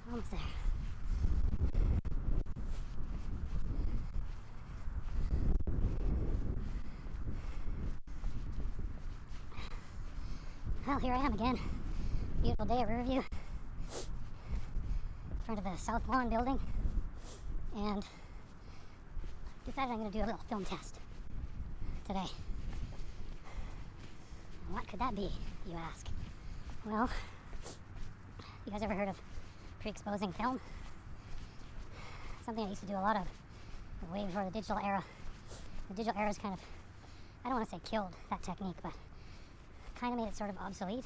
Almost there. Well, here I am again. Beautiful day at Riverview. In front of the South Lawn building. And decided I'm going to do a little film test today. What could that be, you ask? Well, you guys ever heard of pre-exposing film? Something I used to do a lot of way before the digital era. The digital era is kind of, I don't want to say killed that technique, but kind of made it sort of obsolete.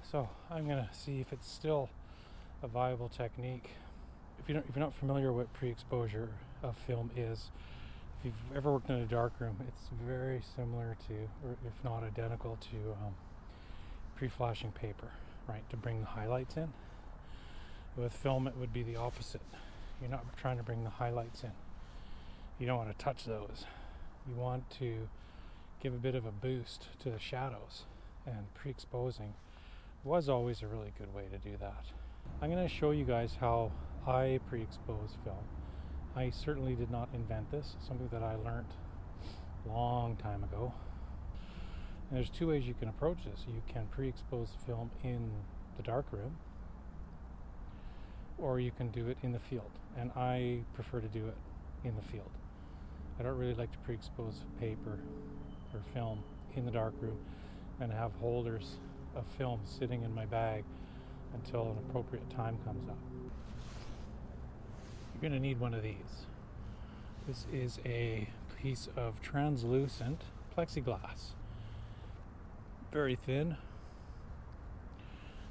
So I'm going to see if it's still a viable technique. If you're not familiar with pre-exposure of film is, if you've ever worked in a darkroom, it's very similar to, or if not identical to, pre-flashing paper, right, to bring the highlights in. With film, it would be the opposite. You're not trying to bring the highlights in. You don't want to touch those. You want to give a bit of a boost to the shadows, and pre-exposing was always a really good way to do that. I'm going to show you guys how I pre-expose film. I certainly did not invent this. It's something that I learned a long time ago. And there's two ways you can approach this. You can pre-expose film in the darkroom, or you can do it in the field. And I prefer to do it in the field. I don't really like to pre-expose paper or film in the darkroom and have holders of film sitting in my bag until an appropriate time comes up. You're going to need one of these. This is a piece of translucent plexiglass. Very thin.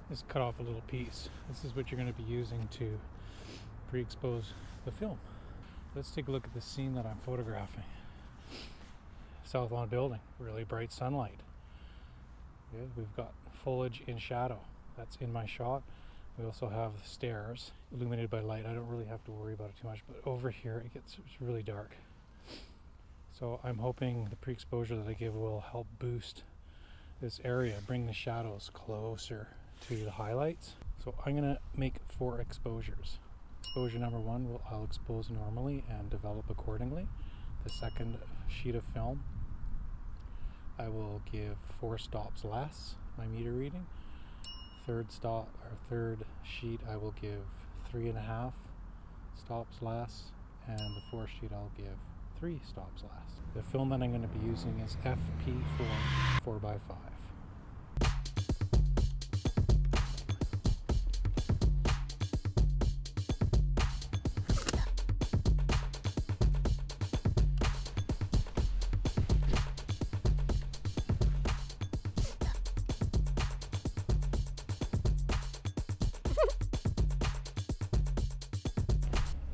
Just cut off a little piece. This is what you're going to be using to pre-expose the film. Let's take a look at the scene that I'm photographing. South Lawn building, really bright sunlight. Yeah, we've got foliage in shadow. That's in my shot. We also have the stairs illuminated by light. I don't really have to worry about it too much, but over here it's really dark. So I'm hoping the pre-exposure that I give will help boost this area, bring the shadows closer to the highlights. So I'm gonna make 4 exposures. Exposure number 1, I'll expose normally and develop accordingly. The second sheet of film, I will give 4 stops less, my meter reading. Third sheet, I will give 3.5 stops less, and the fourth sheet I'll give 3 stops less. The film that I'm going to be using is FP4 4x5.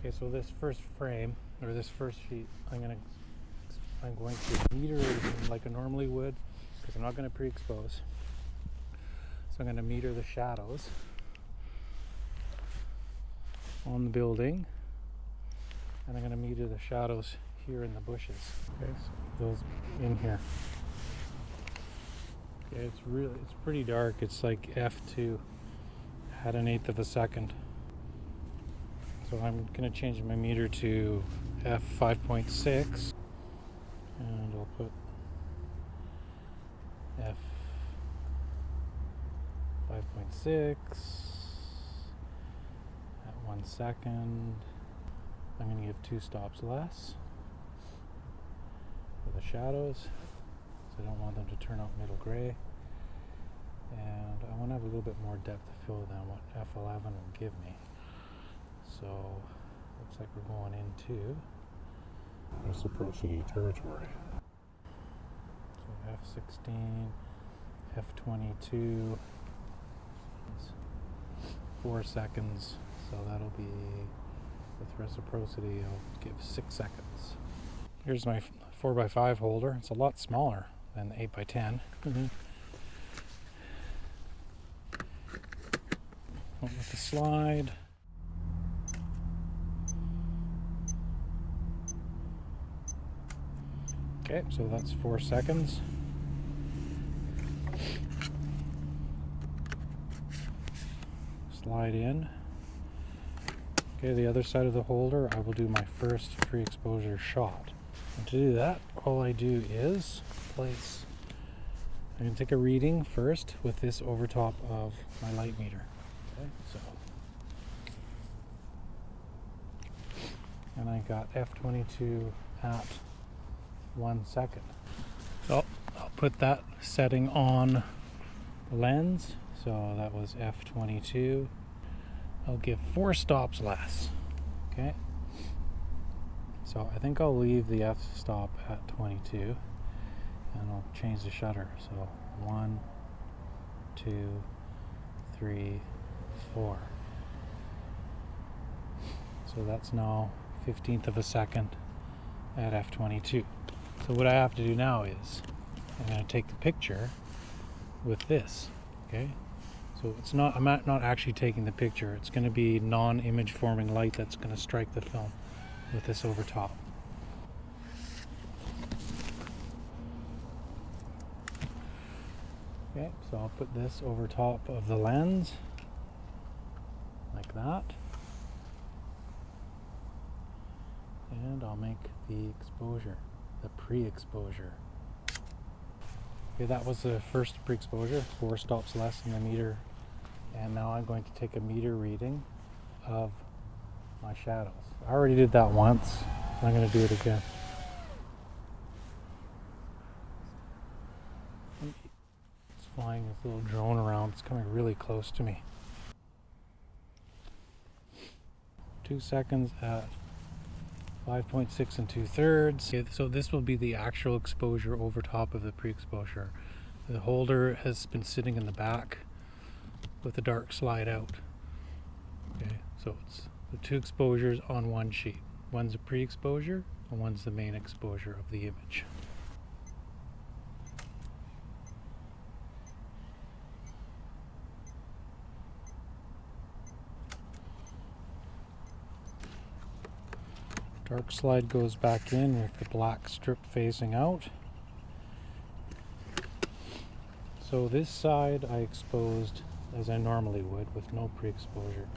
Okay, so this first frame, or this first sheet, I'm going to meter it like I normally would, because I'm not going to pre-expose. So I'm going to meter the shadows on the building, and I'm going to meter the shadows here in the bushes. Okay, so those in here. Okay, it's pretty dark. It's like F2 at 1/8 of a second. So I'm going to change my meter to F5.6, and I'll put F5.6 at 1 second. I'm going to give 2 stops less for the shadows, so I don't want them to turn out middle gray. And I want to have a little bit more depth of field than what F11 will give me. So, looks like we're going into reciprocity territory. So F16, F22, 4 seconds. So that'll be, with reciprocity, I'll give 6 seconds. Here's my 4x5 holder. It's a lot smaller than the 8x10. With the slide. Okay, so that's 4 seconds. Slide in. Okay, the other side of the holder, I will do my first pre-exposure shot. And to do that, all I do is place. I'm going to take a reading first with this over top of my light meter. Okay, so. And I got F22 at 1 second. So I'll put that setting on the lens. So that was F22. I'll give 4 stops less. Okay. So I think I'll leave the f-stop at 22 and I'll change the shutter. So 1, 2, 3, 4. So that's now 15th of a second at f22. So what I have to do now is I'm going to take the picture with this. Okay. So it's not, I'm not actually taking the picture. It's going to be non-image forming light that's going to strike the film with this over top. Okay, so I'll put this over top of the lens like that. And I'll make the exposure, the pre-exposure. Okay, that was the first pre-exposure, 4 stops less than the meter. And now I'm going to take a meter reading of my shadows. I already did that once. I'm going to do it again. It's flying this little drone around. It's coming really close to me. 2 seconds at 5.6 2/3. Okay, so this will be the actual exposure over top of the pre-exposure. The holder has been sitting in the back with the dark slide out. Okay, so it's the 2 exposures on one sheet. One's a pre-exposure and one's the main exposure of the image. Dark slide goes back in with the black strip facing out. So this side I exposed as I normally would with no pre-exposure.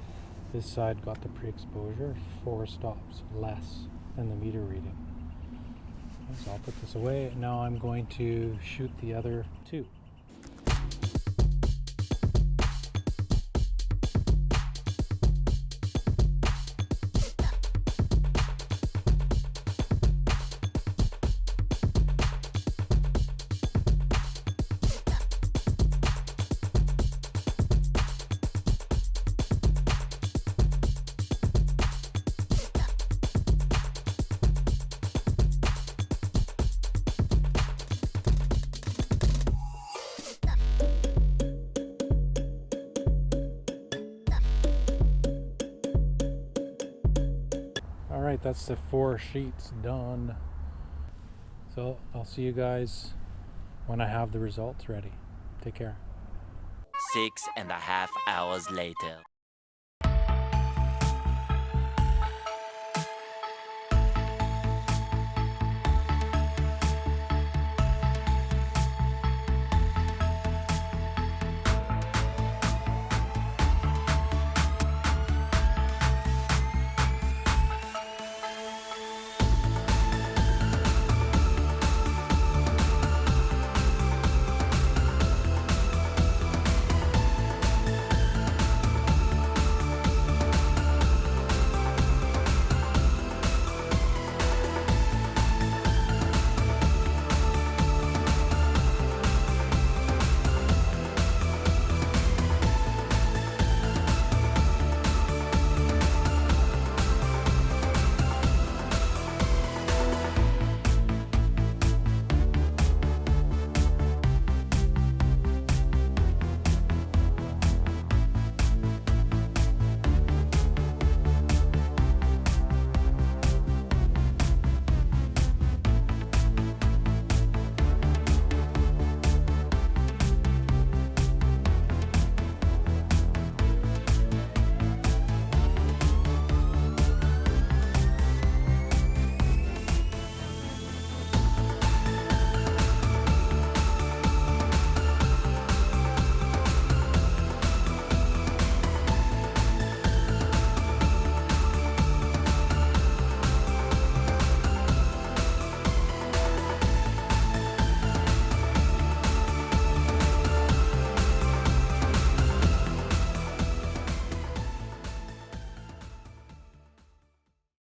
This side got the pre-exposure, 4 stops less than the meter reading. Okay, so I'll put this away. Now I'm going to shoot the other 2. Alright, that's the 4 sheets done. So I'll see you guys when I have the results ready. Take care. 6.5 hours later.